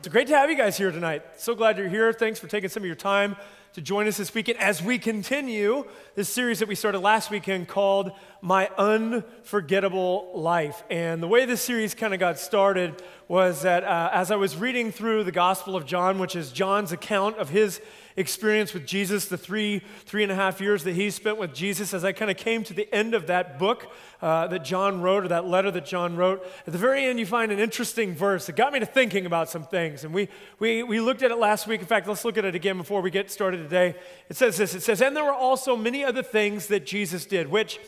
It's great to have you guys here tonight. So glad you're here. Thanks for taking some of your time to join us this weekend as we continue this series that we started last weekend called My Unforgettable Life. And the way this series kind of got started was that as I was reading through the Gospel of John, which is John's account of his experience with Jesus, the three and a half years that he spent with Jesus, as I kind of came to the end of that book that John wrote, or that letter that John wrote, at the very end you find an interesting verse that got me to thinking about some things. And we looked at it last week. In fact, let's look at it again before we get started today. It says this, it says, "And there were also many other things that Jesus did, which,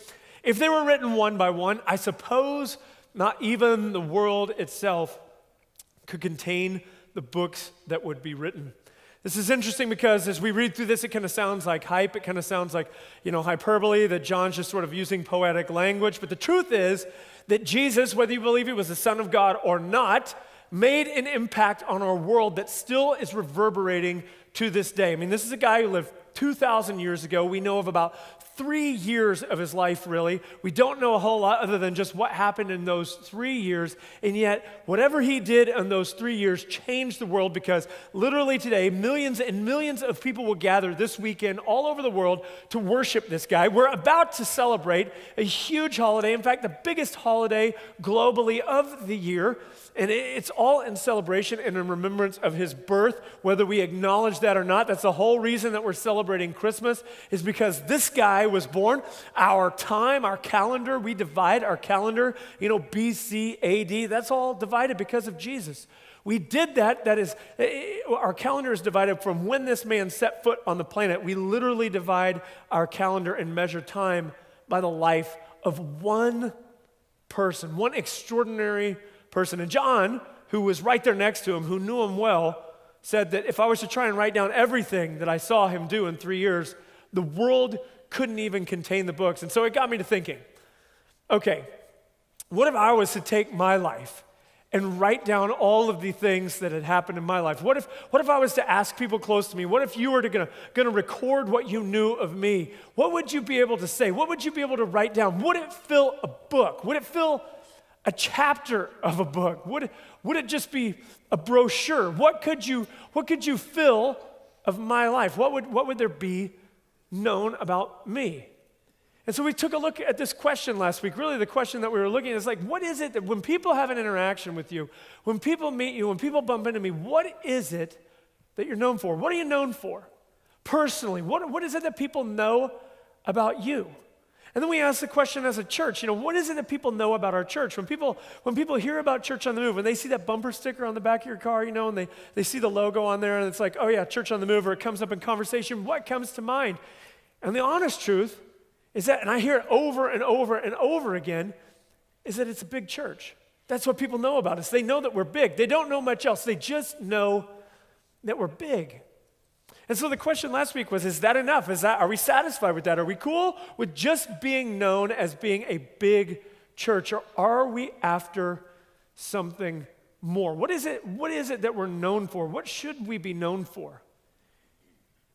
if they were written one by one, I suppose not even the world itself could contain the books that would be written." This is interesting because as we read through this, it kind of sounds like hype. It kind of sounds like, hyperbole, that John's just sort of using poetic language. But the truth is that Jesus, whether you believe he was the Son of God or not, made an impact on our world that still is reverberating to this day. I mean, this is a guy who lived 2,000 years ago. We know of about 3 years of his life, really. We don't know a whole lot other than just what happened in those 3 years. And yet, whatever he did in those 3 years changed the world, because literally today, millions and millions of people will gather this weekend all over the world to worship this guy. We're about to celebrate a huge holiday. In fact, the biggest holiday globally of the year. And it's all in celebration and in remembrance of his birth, whether we acknowledge that or not. That's the whole reason that we're celebrating Christmas, is because this guy was born. Our time, our calendar, we divide our calendar, BC, AD, that's all divided because of Jesus. We did that. That is, our calendar is divided from when this man set foot on the planet. We literally divide our calendar and measure time by the life of one person, one extraordinary person. And John, who was right there next to him, who knew him well, said that if I was to try and write down everything that I saw him do in 3 years, the world couldn't even contain the books. And so it got me to thinking, okay, what if I was to take my life and write down all of the things that had happened in my life? What if I was to ask people close to me, what if you were gonna record what you knew of me? What would you be able to say? What would you be able to write down? Would it fill a book? Would it fill a chapter of a book? Would it just be a brochure? What could you fill of my life? What would there be known about me? And so we took a look at this question last week. Really, the question that we were looking at is like, what is it that when people have an interaction with you, when people meet you, when people bump into me, what is it that you're known for? What are you known for personally? What is it that people know about you? And then we asked the question as a church, what is it that people know about our church? When people hear about Church on the Move, when they see that bumper sticker on the back of your car, and they see the logo on there, and it's like, oh yeah, Church on the Move, or it comes up in conversation, what comes to mind? And the honest truth is that, and I hear it over and over and over again, is that it's a big church. That's what people know about us. They know that we're big. They don't know much else. They just know that we're big. And so the question last week was, is that enough? Are we satisfied with that? Are we cool with just being known as being a big church? Or are we after something more? What is it that we're known for? What should we be known for?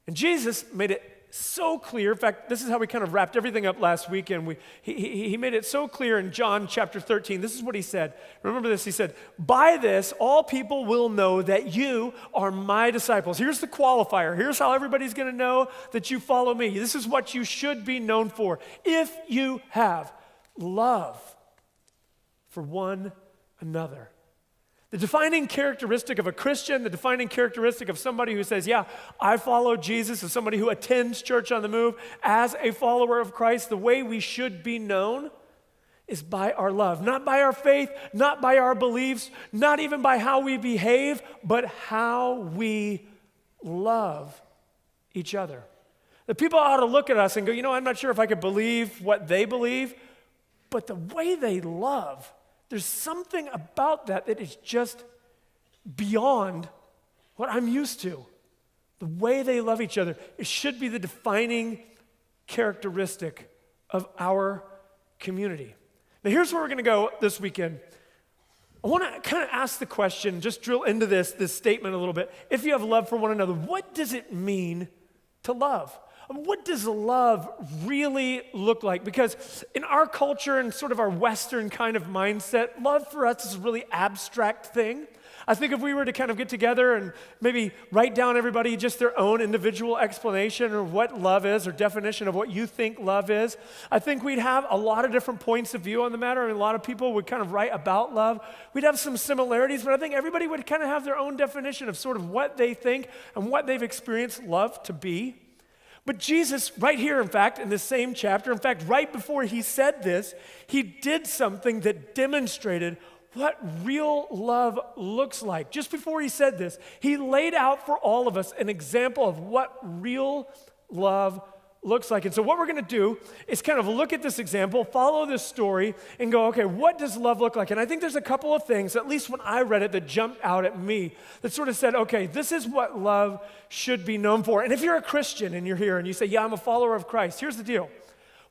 And Jesus made it so clear. In fact, this is how we kind of wrapped everything up last weekend. He made it so clear in John chapter 13. This is what he said. Remember this. He said, "By this, all people will know that you are my disciples." Here's the qualifier. Here's how everybody's going to know that you follow me. This is what you should be known for. If you have love for one another. The defining characteristic of a Christian, the defining characteristic of somebody who says, yeah, I follow Jesus, is somebody who attends Church on the Move as a follower of Christ. The way we should be known is by our love, not by our faith, not by our beliefs, not even by how we behave, but how we love each other. The people ought to look at us and go, I'm not sure if I could believe what they believe, but the way they love, there's something about that is just beyond what I'm used to. The way they love each other, it should be the defining characteristic of our community. Now here's where we're going to go this weekend. I want to kind of ask the question, just drill into this statement a little bit. If you have love for one another, what does it mean to love? What does love really look like? Because in our culture and sort of our Western kind of mindset, love for us is a really abstract thing. I think if we were to kind of get together and maybe write down everybody just their own individual explanation of what love is or definition of what you think love is, I think we'd have a lot of different points of view on the matter, and a lot of people would kind of write about love. We'd have some similarities, but I think everybody would kind of have their own definition of sort of what they think and what they've experienced love to be. But Jesus, right here, in fact, in this same chapter, in fact, right before he said this, he did something that demonstrated what real love looks like. Just before he said this, he laid out for all of us an example of what real love looks like. And so what we're going to do is kind of look at this example, follow this story, and go, okay, what does love look like? And I think there's a couple of things, at least when I read it, that jumped out at me, that sort of said, okay, this is what love should be known for. And if you're a Christian and you're here and you say, yeah, I'm a follower of Christ, here's the deal.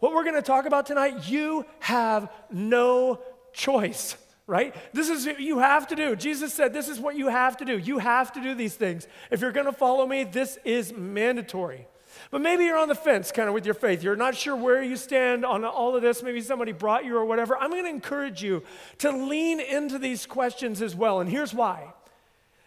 What we're going to talk about tonight, you have no choice. Right? This is what you have to do. Jesus said, this is what you have to do. You have to do these things. If you're going to follow me, this is mandatory. But maybe you're on the fence kind of with your faith. You're not sure where you stand on all of this. Maybe somebody brought you or whatever. I'm going to encourage you to lean into these questions as well. And here's why.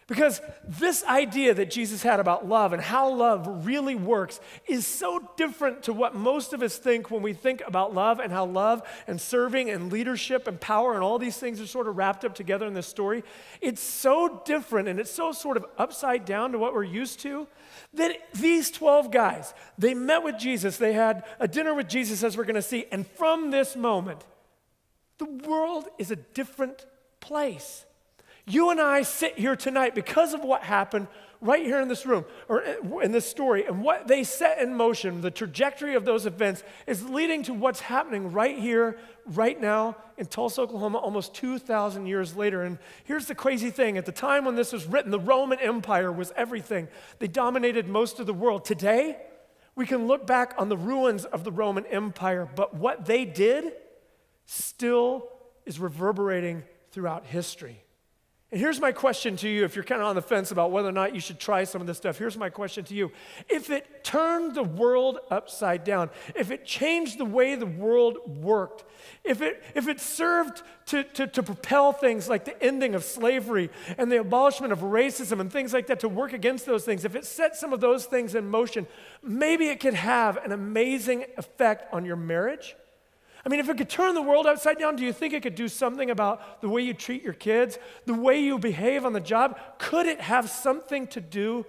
Because this idea that Jesus had about love and how love really works is so different to what most of us think when we think about love and how love and serving and leadership and power and all these things are sort of wrapped up together in this story. It's so different and it's so sort of upside down to what we're used to that these 12 guys, they met with Jesus. They had a dinner with Jesus, as we're going to see. And from this moment, the world is a different place. You and I sit here tonight because of what happened right here in this room, or in this story, and what they set in motion, the trajectory of those events is leading to what's happening right here, right now in Tulsa, Oklahoma, almost 2,000 years later. And here's the crazy thing. At the time when this was written, the Roman Empire was everything. They dominated most of the world. Today, we can look back on the ruins of the Roman Empire, but what they did still is reverberating throughout history. And here's my question to you, if you're kind of on the fence about whether or not you should try some of this stuff, here's my question to you. If it turned the world upside down, if it changed the way the world worked, if it served to propel things like the ending of slavery and the abolishment of racism and things like that, to work against those things, if it set some of those things in motion, maybe it could have an amazing effect on your marriage. I mean, if it could turn the world upside down, do you think it could do something about the way you treat your kids, the way you behave on the job? Could it have something to do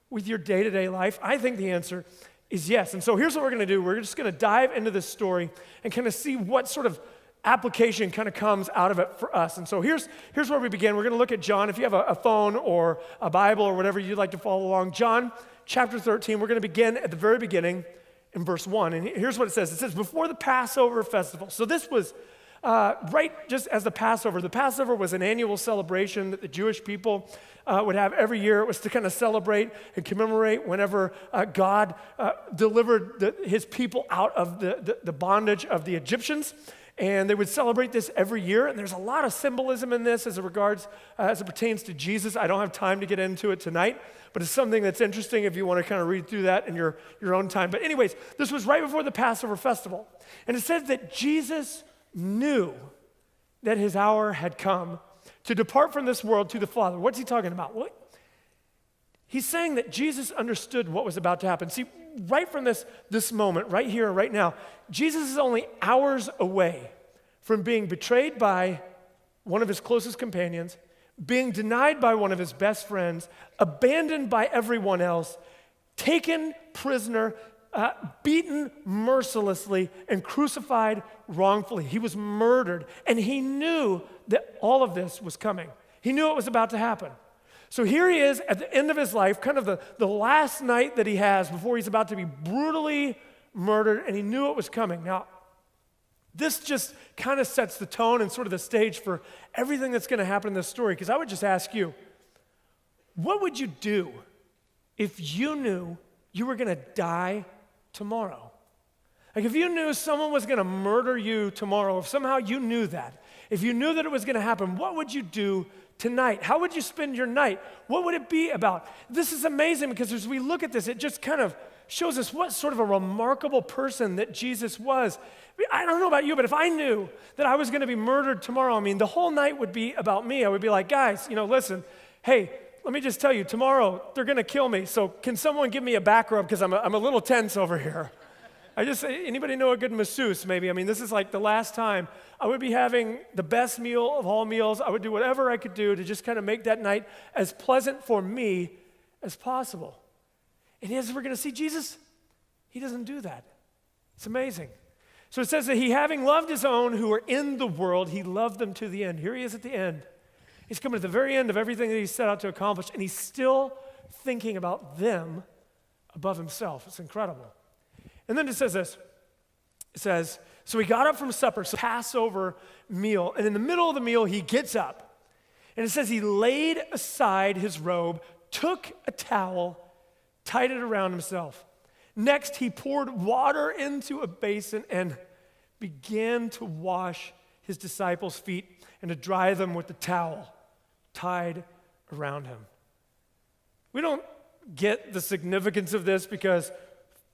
with your day-to-day life? I think the answer is yes. And so here's what we're going to do. We're just going to dive into this story and kind of see what sort of application kind of comes out of it for us. And so here's where we begin. We're going to look at John. If you have a phone or a Bible or whatever you'd like to follow along, John chapter 13, we're going to begin at the very beginning in verse 1, and here's what it says. It says, before the Passover festival. So this was right just as the Passover. The Passover was an annual celebration that the Jewish people would have every year. It was to kind of celebrate and commemorate whenever God delivered his people out of the bondage of the Egyptians. And they would celebrate this every year, and there's a lot of symbolism in this as it pertains to Jesus. I don't have time to get into it tonight, but it's something that's interesting if you want to kind of read through that in your own time. But anyways, this was right before the Passover festival, and it says that Jesus knew that his hour had come to depart from this world to the Father. What's he talking about? Well, he's saying that Jesus understood what was about to happen. See, right from this moment, right here, right now, Jesus is only hours away from being betrayed by one of his closest companions, being denied by one of his best friends, abandoned by everyone else, taken prisoner, beaten mercilessly, and crucified wrongfully. He was murdered, and he knew that all of this was coming. He knew it was about to happen. So here he is at the end of his life, kind of the last night that he has before he's about to be brutally murdered, and he knew it was coming. Now, this just kind of sets the tone and sort of the stage for everything that's going to happen in this story, because I would just ask you, what would you do if you knew you were going to die tomorrow? Like if you knew someone was going to murder you tomorrow, if somehow you knew that, if you knew that it was going to happen, what would you do tonight? How would you spend your night? What would it be about? This is amazing because as we look at this, it just kind of shows us what sort of a remarkable person that Jesus was. I don't know about you, but if I knew that I was going to be murdered tomorrow, I mean, the whole night would be about me. I would be like, guys, listen, hey, let me just tell you, tomorrow they're going to kill me, so can someone give me a back rub because I'm a little tense over here. Anybody know a good masseuse maybe? I mean, this is like the last time. I would be having the best meal of all meals. I would do whatever I could do to just kind of make that night as pleasant for me as possible. And as we're going to see, Jesus, he doesn't do that. It's amazing. So it says that he, having loved his own who are in the world, he loved them to the end. Here he is at the end. He's coming to the very end of everything that he set out to accomplish, and he's still thinking about them above himself. It's incredible. And then it says this. It says, so he got up from supper, so Passover meal, and in the middle of the meal, he gets up. And it says he laid aside his robe, took a towel, tied it around himself. Next, he poured water into a basin and began to wash his disciples' feet and to dry them with the towel tied around him. We don't get the significance of this because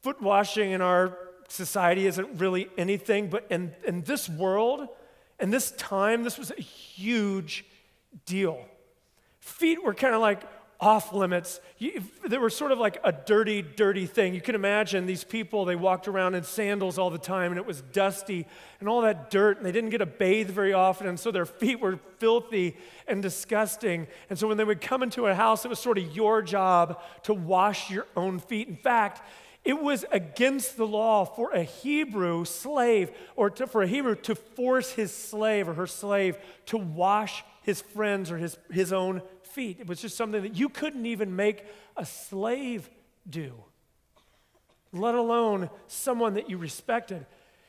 foot washing in our society isn't really anything, but in this world, in this time, this was a huge deal. Feet were kind of like off limits. They were sort of like a dirty, dirty thing. You can imagine these people, they walked around in sandals all the time, and it was dusty and all that dirt, and they didn't get to bathe very often, and so their feet were filthy and disgusting. And so when they would come into a house, it was sort of your job to wash your own feet. In fact, it was against the law for a Hebrew slave for a Hebrew to force his slave or her slave to wash his friends or his own feet. It was just something that you couldn't even make a slave do, let alone someone that you respected.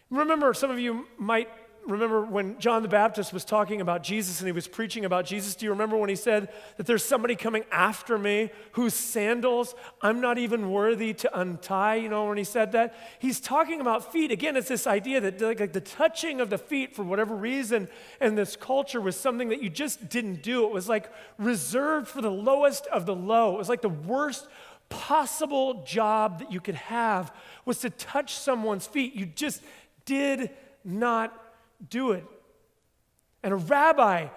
Remember, some of you might remember when John the Baptist was talking about Jesus and he was preaching about Jesus. Do you remember when he said that there's somebody coming after me whose sandals I'm not even worthy to untie? You know, when he said that, he's talking about feet. Again, it's this idea that like the touching of the feet for whatever reason in this culture was something that you just didn't do. It was like reserved for the lowest of the low. It was like the worst possible job that you could have was to touch someone's feet. You just did not do it. And a rabbi,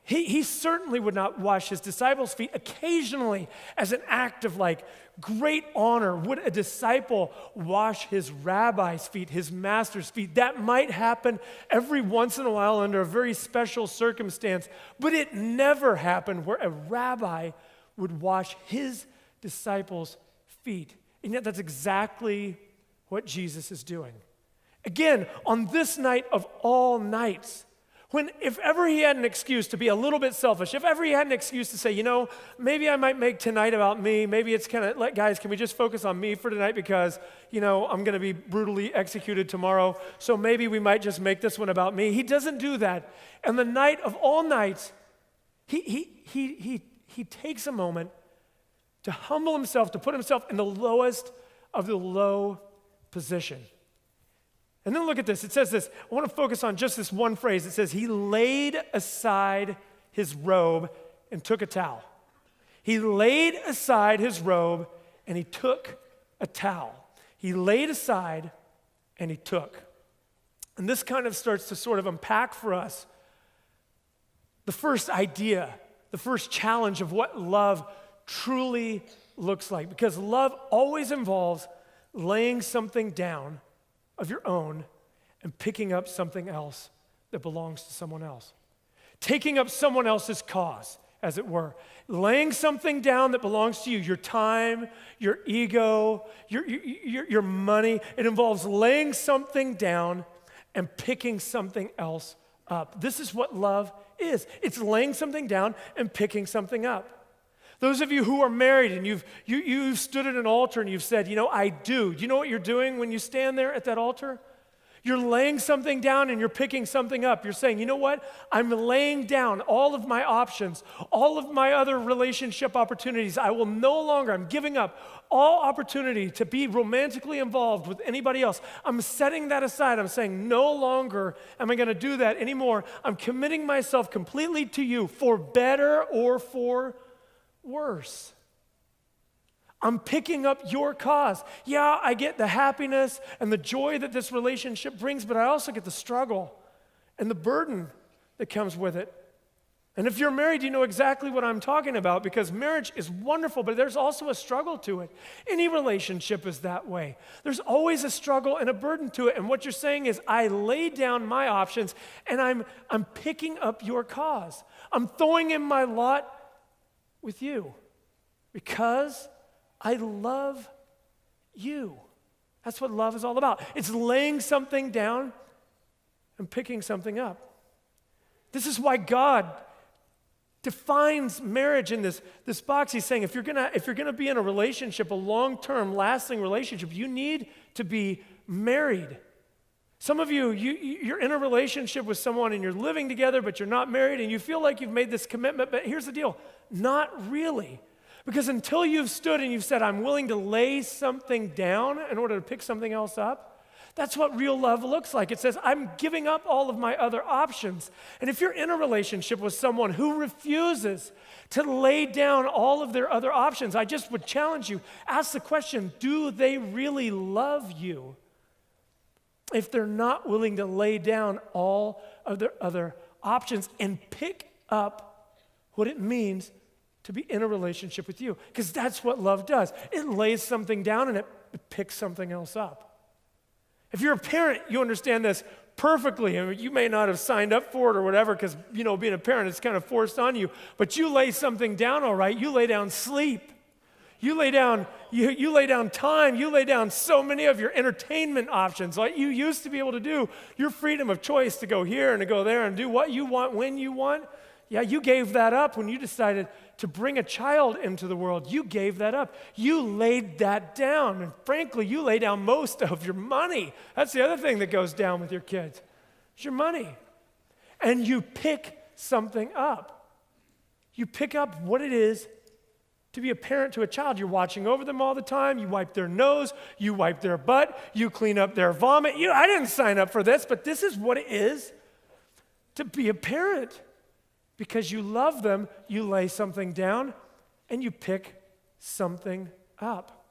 he certainly would not wash his disciples' feet. Occasionally, as an act of like great honor, would a disciple wash his rabbi's feet, his master's feet. That might happen every once in a while under a very special circumstance, but it never happened where a rabbi would wash his disciples' feet. And yet that's exactly what Jesus is doing. Again, on this night of all nights, when if ever he had an excuse to be a little bit selfish, if ever he had an excuse to say, you know, maybe I might make tonight about me, maybe it's kind of, guys, can we just focus on me for tonight because, you know, I'm going to be brutally executed tomorrow, so maybe we might just make this one about me. He doesn't do that. And the night of all nights, he takes a moment to humble himself, to put himself in the lowest of the low position. And then look at this. It says this. I want to focus on just this one phrase. It says, he laid aside his robe and took a towel. He laid aside his robe and he took a towel. He laid aside and he took. And this kind of starts to sort of unpack for us the first idea, the first challenge of what love truly looks like. Because love always involves laying something down of your own and picking up something else that belongs to someone else. Taking up someone else's cause, as it were. Laying something down that belongs to you, your time, your ego, your money. It involves laying something down and picking something else up. This is what love is. It's laying something down and picking something up. Those of you who are married and you've stood at an altar and you've said, you know, I do. Do you know what you're doing when you stand there at that altar? You're laying something down and you're picking something up. You're saying, you know what? I'm laying down all of my options, all of my other relationship opportunities. I'm giving up all opportunity to be romantically involved with anybody else. I'm setting that aside. I'm saying, no longer am I going to do that anymore. I'm committing myself completely to you for better or for worse. I'm picking up your cause. Yeah, I get the happiness and the joy that this relationship brings, but I also get the struggle and the burden that comes with it. And if you're married, you know exactly what I'm talking about, because marriage is wonderful, but there's also a struggle to it. Any relationship is that way. There's always a struggle and a burden to it. And what you're saying is, I lay down my options and I'm picking up your cause. I'm throwing in my lot with you because I love you. That's what love is all about. It's laying something down and picking something up. This is why God defines marriage in this box. He's saying if you're gonna be in a relationship, a long-term, lasting relationship, you need to be married. Some of you're in a relationship with someone and you're living together, but you're not married, and you feel like you've made this commitment, but here's the deal, not really. Because until you've stood and you've said, I'm willing to lay something down in order to pick something else up, that's what real love looks like. It says, I'm giving up all of my other options. And if you're in a relationship with someone who refuses to lay down all of their other options, I just would challenge you, ask the question, do they really love you? If they're not willing to lay down all of their other options and pick up what it means to be in a relationship with you. Because that's what love does. It lays something down and it picks something else up. If you're a parent, you understand this perfectly. I mean, you may not have signed up for it or whatever because, being a parent, it's kind of forced on you. But you lay something down, all right. You lay down sleep. You lay down time. You lay down so many of your entertainment options. Like you used to be able to do, your freedom of choice to go here and to go there and do what you want when you want. Yeah, you gave that up when you decided to bring a child into the world. You gave that up. You laid that down. And frankly, you lay down most of your money. That's the other thing that goes down with your kids. It's your money. And you pick something up. You pick up what it is to be a parent to a child. You're watching over them all the time. You wipe their nose. You wipe their butt. You clean up their vomit. I didn't sign up for this, but this is what it is to be a parent. Because you love them, you lay something down and you pick something up.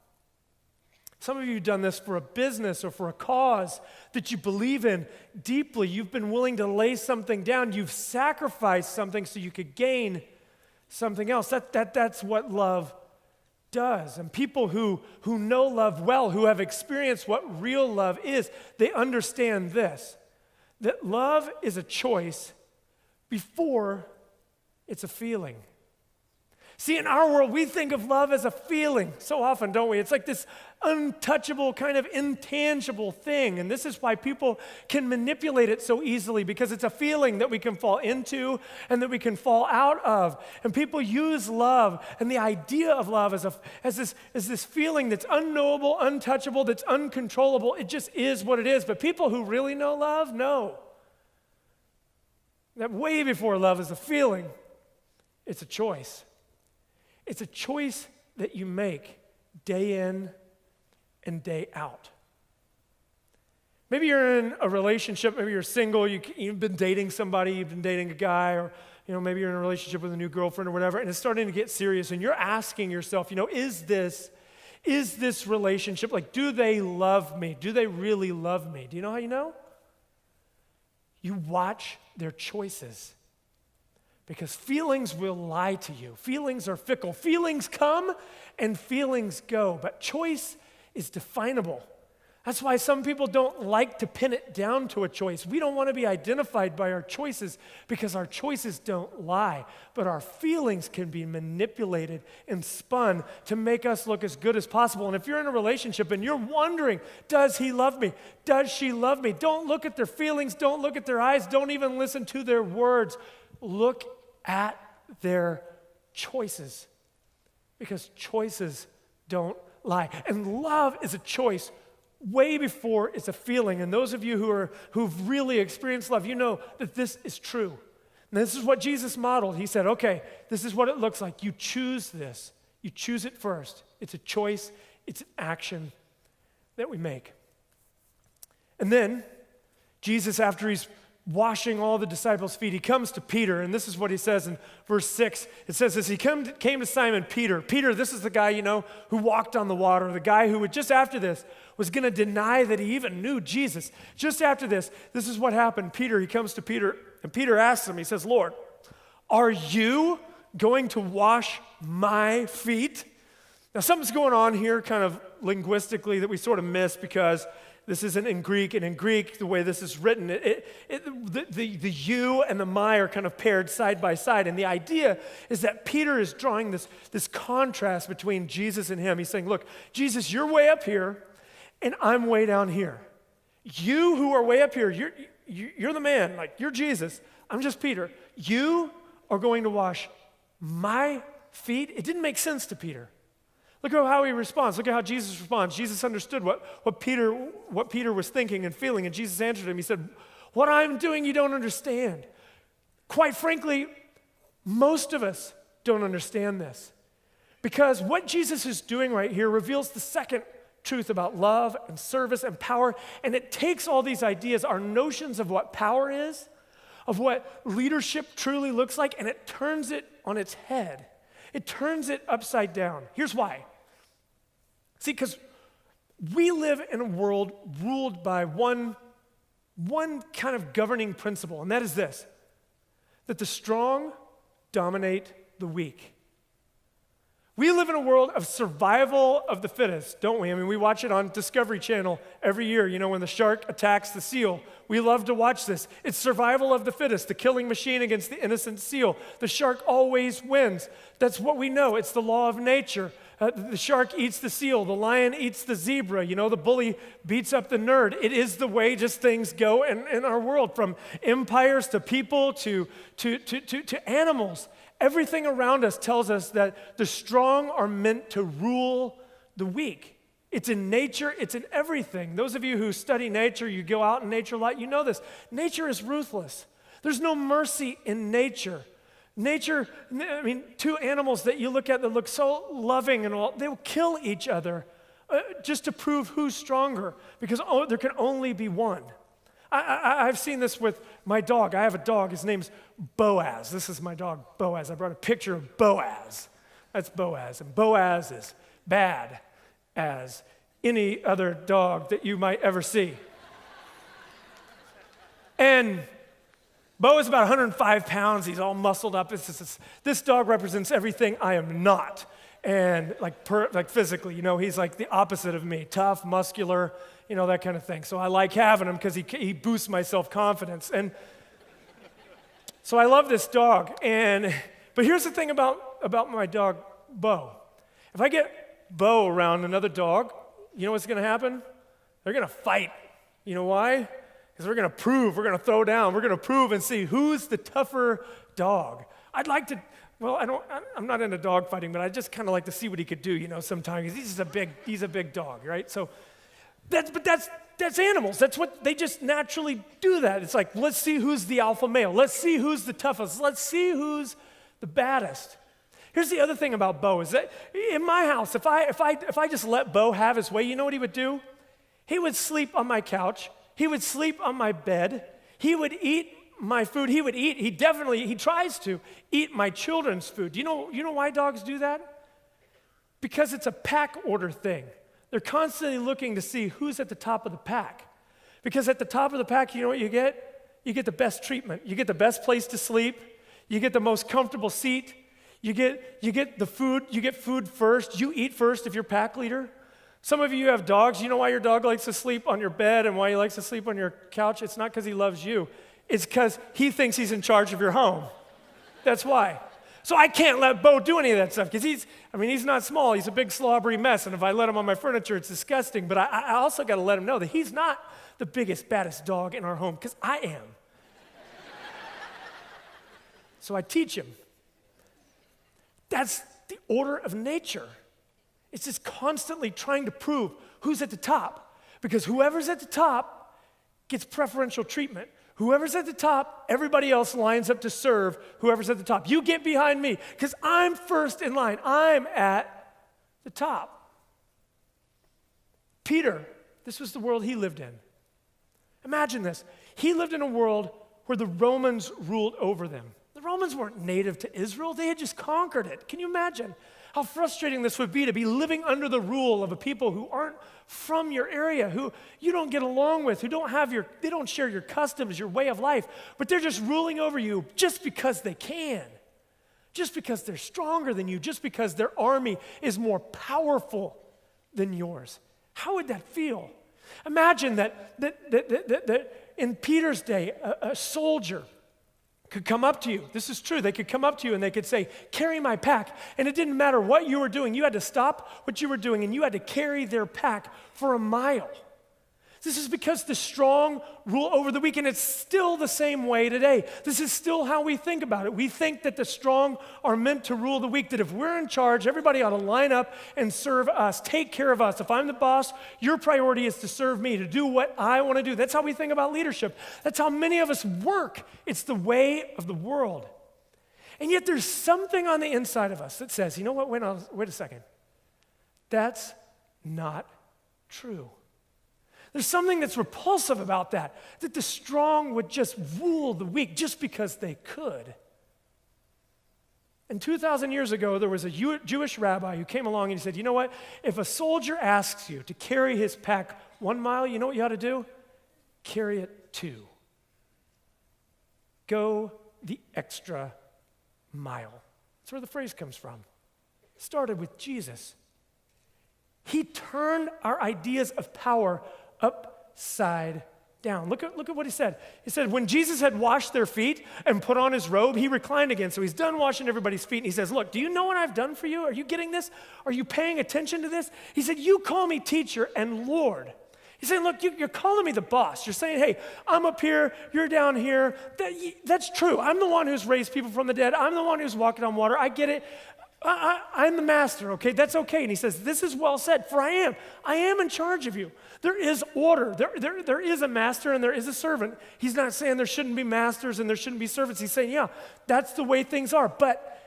Some of you have done this for a business or for a cause that you believe in deeply. You've been willing to lay something down. You've sacrificed something so you could gain something else. That's what love does. And people who know love well, who have experienced what real love is, they understand this, that love is a choice before it's a feeling. See, in our world, we think of love as a feeling so often, don't we? It's like this untouchable, kind of intangible thing. And this is why people can manipulate it so easily, because it's a feeling that we can fall into and that we can fall out of. And people use love and the idea of love as this feeling that's unknowable, untouchable, that's uncontrollable. It just is what it is. But people who really know love know that way before love is a feeling, it's a choice. It's a choice that you make day in and day out. Maybe you're in a relationship, maybe you're single, you've been dating somebody, you've been dating a guy, or maybe you're in a relationship with a new girlfriend or whatever, and it's starting to get serious, and you're asking yourself, is this relationship, like, do they love me? Do they really love me? Do you know how you know? You watch their choices. Because feelings will lie to you. Feelings are fickle. Feelings come and feelings go. But choice is definable. That's why some people don't like to pin it down to a choice. We don't want to be identified by our choices because our choices don't lie. But our feelings can be manipulated and spun to make us look as good as possible. And if you're in a relationship and you're wondering, does he love me? Does she love me? Don't look at their feelings. Don't look at their eyes. Don't even listen to their words. Look at their choices, because choices don't lie. And love is a choice way before it's a feeling. And those of you who've really experienced love, you know that this is true. And this is what Jesus modeled. He said, okay, this is what it looks like. You choose this. You choose it first. It's a choice. It's an action that we make. And then Jesus, after he's washing all the disciples' feet, he comes to Peter, and this is what he says in verse 6. It says, as he came to Simon Peter, this is the guy, who walked on the water, the guy who would, just after this, was going to deny that he even knew Jesus. Just after this is what happened. He comes to Peter, and Peter asks him, he says, Lord, Are you going to wash my feet? Now, something's going on here kind of linguistically that we sort of miss because this isn't in Greek, and in Greek, the way this is written, the you and the my are kind of paired side by side, and the idea is that Peter is drawing this contrast between Jesus and him. He's saying, look, Jesus, you're way up here, and I'm way down here. You who are way up here, you're the man, like you're Jesus. I'm just Peter. You are going to wash my feet. It didn't make sense to Peter. Look at how he responds. Look at how Jesus responds. Jesus understood what Peter was thinking and feeling, and Jesus answered him. He said, what I'm doing you don't understand. Quite frankly, most of us don't understand this, because what Jesus is doing right here reveals the second truth about love and service and power, and it takes all these ideas, our notions of what power is, of what leadership truly looks like, and it turns it on its head. It turns it upside down. Here's why. See, because we live in a world ruled by one kind of governing principle, and that is this, that the strong dominate the weak. We live in a world of survival of the fittest, don't we? I mean, we watch it on Discovery Channel every year, you know, when the shark attacks the seal. We love to watch this. It's survival of the fittest, the killing machine against the innocent seal. The shark always wins. That's what we know. It's the law of nature. The shark eats the seal. The lion eats the zebra. You know, the bully beats up the nerd. It is the way just things go in our world, from empires to people to animals. Everything around us tells us that the strong are meant to rule the weak. It's in nature, it's in everything. Those of you who study nature, you go out in nature a lot, you know this. Nature is ruthless. There's no mercy in nature. Nature, I mean, two animals that you look at that look so loving and all, they will kill each other just to prove who's stronger, because there can only be one. I've seen this with my dog. I have a dog. His name's Boaz. This is my dog, Boaz. I brought a picture of Boaz. That's Boaz. And Boaz is bad as any other dog that you might ever see. And Bo is about 105 pounds. He's all muscled up. This dog represents everything I am not. And like physically, you know, he's like the opposite of me. Tough, muscular, you know, that kind of thing. So I like having him because he boosts my self-confidence. And so I love this dog. But here's the thing about my dog, Bo. If I get Bo around another dog, you know what's going to happen? They're going to fight. You know why? Because we're going to throw down, we're going to prove and see who's the tougher dog. I'm not into dog fighting, but I just kind of like to see what he could do, you know, sometimes. He's a big dog, right? So that's animals. That's what they just naturally do that. It's like, let's see who's the alpha male. Let's see who's the toughest. Let's see who's the baddest. Here's the other thing about Bo is that in my house, if I just let Bo have his way, you know what he would do? He would sleep on my couch. He would sleep on my bed. He would eat my food. He tries to eat my children's food. You know why dogs do that? Because it's a pack order thing. They're constantly looking to see who's at the top of the pack. Because at the top of the pack, you know what you get? You get the best treatment. You get the best place to sleep. You get the most comfortable seat. You get the food. You get food first. You eat first if you're pack leader. Some of you have dogs. You know why your dog likes to sleep on your bed and why he likes to sleep on your couch? It's not because he loves you. It's because he thinks he's in charge of your home. That's why. So I can't let Bo do any of that stuff because he's not small. He's a big slobbery mess. And if I let him on my furniture, it's disgusting. But I also got to let him know that he's not the biggest, baddest dog in our home because I am. So I teach him. That's the order of nature. It's just constantly trying to prove who's at the top, because whoever's at the top gets preferential treatment. Whoever's at the top, everybody else lines up to serve whoever's at the top. You get behind me because I'm first in line. I'm at the top. Peter, this was the world he lived in. Imagine this. He lived in a world where the Romans ruled over them. The Romans weren't native to Israel. They had just conquered it. Can you imagine how frustrating this would be to be living under the rule of a people who aren't from your area, who you don't get along with, they don't share your customs, your way of life, but they're just ruling over you just because they can. just because they're stronger than you, just because their army is more powerful than yours. How would that feel? Imagine that in Peter's day, a soldier could come up to you. This is true. They could come up to you and they could say, carry my pack. And it didn't matter what you were doing. You had to stop what you were doing and you had to carry their pack for a mile. This is because the strong rule over the weak, and it's still the same way today. This is still how we think about it. We think that the strong are meant to rule the weak, that if we're in charge, everybody ought to line up and serve us, take care of us. If I'm the boss, your priority is to serve me, to do what I want to do. That's how we think about leadership. That's how many of us work. It's the way of the world. And yet there's something on the inside of us that says, you know what, wait a second. That's not true. There's something that's repulsive about that the strong would just rule the weak just because they could. And 2,000 years ago, there was a Jewish rabbi who came along and he said, you know what? If a soldier asks you to carry his pack 1 mile, you know what you ought to do? Carry it 2. Go the extra mile. That's where the phrase comes from. It started with Jesus. He turned our ideas of power upside down. Look at what he said. He said, when Jesus had washed their feet and put on his robe, he reclined again. So he's done washing everybody's feet. And he says, look, do you know what I've done for you? Are you getting this? Are you paying attention to this? He said, you call me teacher and Lord. He's saying, look, you're calling me the boss. You're saying, hey, I'm up here, you're down here. That's true. I'm the one who's raised people from the dead. I'm the one who's walking on water. I get it. I'm the master, okay? That's okay. And he says, this is well said, for I am in charge of you. There is order. There is a master and there is a servant. He's not saying there shouldn't be masters and there shouldn't be servants. He's saying, yeah, that's the way things are. But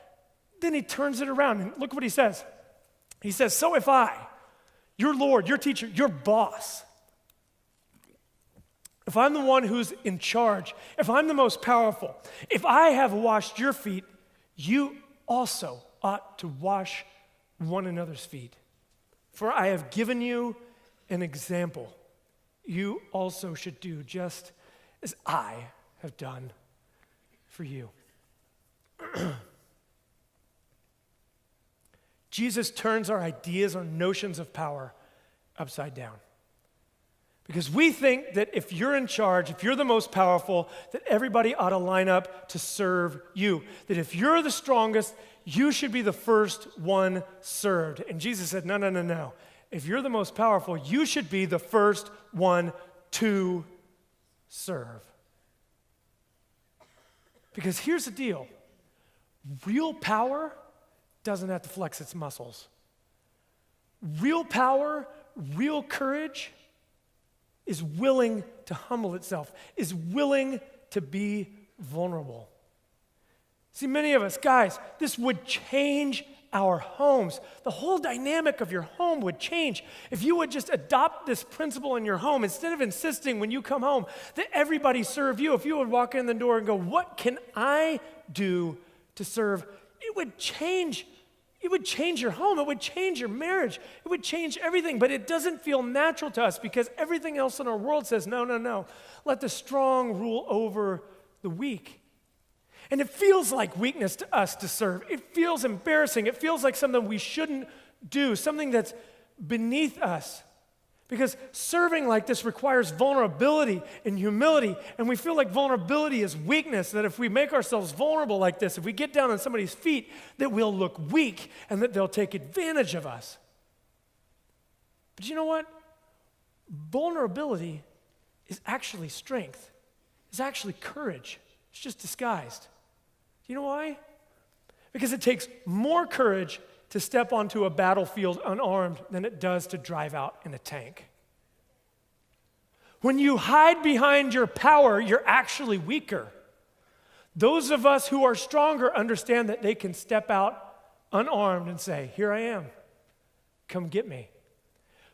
then he turns it around and look what he says. He says, so if I, your Lord, your teacher, your boss, if I'm the one who's in charge, if I'm the most powerful, if I have washed your feet, you also ought to wash one another's feet. For I have given you an example. You also should do just as I have done for you. Jesus turns our ideas, our notions of power upside down. Because we think that if you're in charge, if you're the most powerful, that everybody ought to line up to serve you. That if you're the strongest, you should be the first one served. And Jesus said, no. If you're the most powerful, you should be the first one to serve. Because here's the deal. Real power doesn't have to flex its muscles. Real power, real courage is willing to humble itself, is willing to be vulnerable. See, many of us, guys, this would change our homes. The whole dynamic of your home would change if you would just adopt this principle in your home. Instead of insisting when you come home that everybody serve you, if you would walk in the door and go, what can I do to serve? It would change your home. It would change your marriage. It would change everything. But it doesn't feel natural to us because everything else in our world says, no. Let the strong rule over the weak. And it feels like weakness to us to serve. It feels embarrassing. It feels like something we shouldn't do, something that's beneath us. Because serving like this requires vulnerability and humility, and we feel like vulnerability is weakness, that if we make ourselves vulnerable like this, if we get down on somebody's feet, that we'll look weak and that they'll take advantage of us. But you know what? Vulnerability is actually strength. It's actually courage. It's just disguised. Do you know why? Because it takes more courage to step onto a battlefield unarmed than it does to drive out in a tank. When you hide behind your power, you're actually weaker. Those of us who are stronger understand that they can step out unarmed and say, here I am, come get me.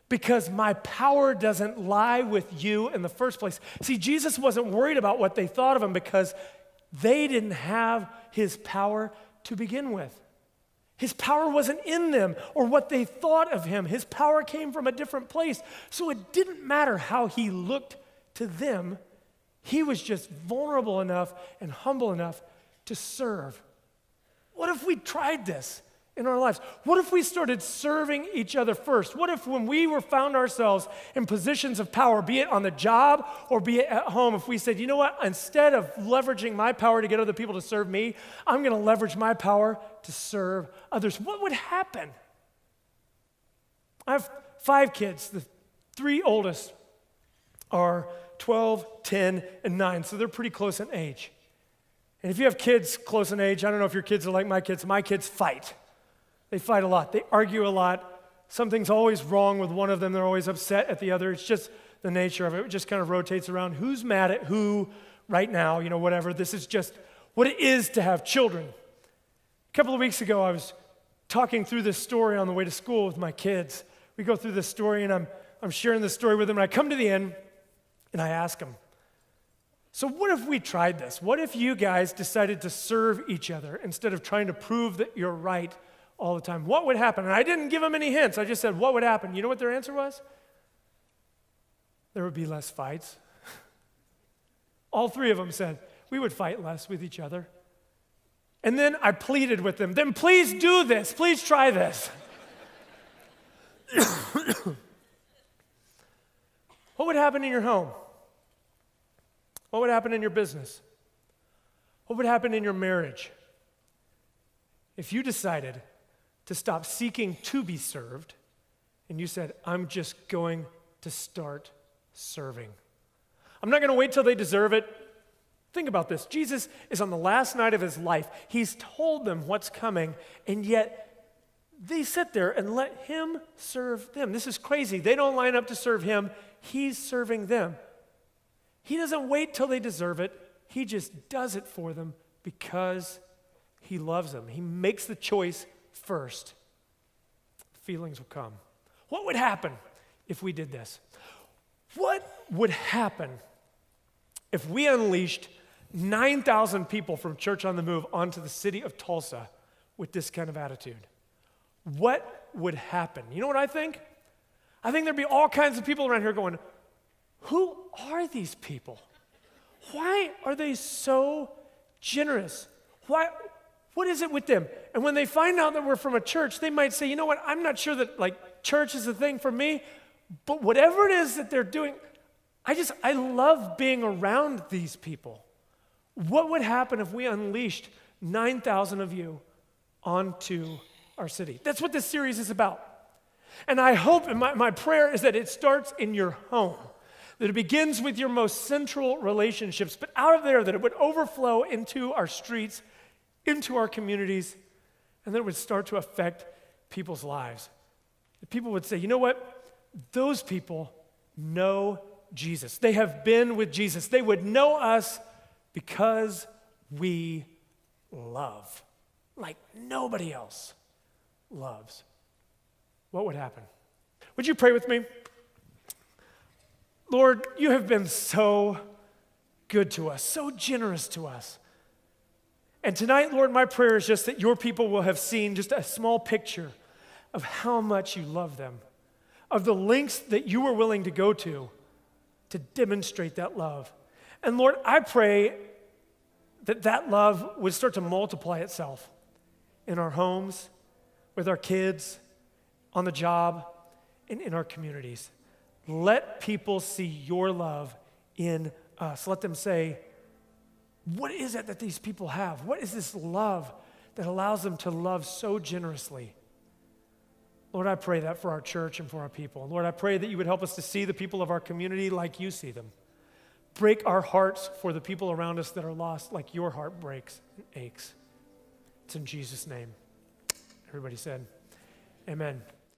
Because my power doesn't lie with you in the first place. See, Jesus wasn't worried about what they thought of him because they didn't have his power to begin with. His power wasn't in them or what they thought of him. His power came from a different place. So it didn't matter how he looked to them. He was just vulnerable enough and humble enough to serve. What if we tried this in our lives? What if we started serving each other first? What if when we found ourselves in positions of power, be it on the job or be it at home, if we said, you know what, instead of leveraging my power to get other people to serve me, I'm going to leverage my power to serve others. What would happen? I have 5 kids. The 3 oldest are 12, 10, and 9, so they're pretty close in age. And if you have kids close in age, I don't know if your kids are like my kids fight. They fight a lot. They argue a lot. Something's always wrong with one of them. They're always upset at the other. It's just the nature of it. It just kind of rotates around. Who's mad at who right now, whatever. This is just what it is to have children. A couple of weeks ago, I was talking through this story on the way to school with my kids. We go through this story, and I'm sharing this story with them, and I come to the end, and I ask them, so what if we tried this? What if you guys decided to serve each other instead of trying to prove that you're right all the time? What would happen? And I didn't give them any hints. I just said, what would happen? You know what their answer was? There would be less fights. All 3 of them said, we would fight less with each other. And then I pleaded with them, then please do this. Please try this. What would happen in your home? What would happen in your business? What would happen in your marriage if you decided to stop seeking to be served and you said, I'm just going to start serving? I'm not going to wait till they deserve it. Think about this. Jesus is on the last night of his life. He's told them what's coming, and yet they sit there and let him serve them. This is crazy. They don't line up to serve him. He's serving them. He doesn't wait till they deserve it. He just does it for them because he loves them. He makes the choice first. Feelings will come. What would happen if we did this? What would happen if we unleashed 9,000 people from Church on the Move onto the city of Tulsa with this kind of attitude? What would happen? You know what I think? I think there'd be all kinds of people around here going, who are these people? Why are they so generous? What is it with them? And when they find out that we're from a church, they might say, you know what, I'm not sure that church is a thing for me, but whatever it is that they're doing, I love being around these people. What would happen if we unleashed 9,000 of you onto our city? That's what this series is about. And I hope, and my prayer is that it starts in your home, that it begins with your most central relationships, but out of there, that it would overflow into our streets, into our communities, and that it would start to affect people's lives. That people would say, you know what? Those people know Jesus. They have been with Jesus. They would know us because we love like nobody else loves. What would happen? Would you pray with me? Lord, you have been so good to us, so generous to us. And tonight, Lord, my prayer is just that your people will have seen just a small picture of how much you love them, of the lengths that you were willing to go to demonstrate that love. And Lord, I pray that that love would start to multiply itself in our homes, with our kids, on the job, and in our communities. Let people see your love in us. Let them say, what is it that these people have? What is this love that allows them to love so generously? Lord, I pray that for our church and for our people. Lord, I pray that you would help us to see the people of our community like you see them. Break our hearts for the people around us that are lost like your heart breaks and aches. It's in Jesus' name. Everybody said, amen.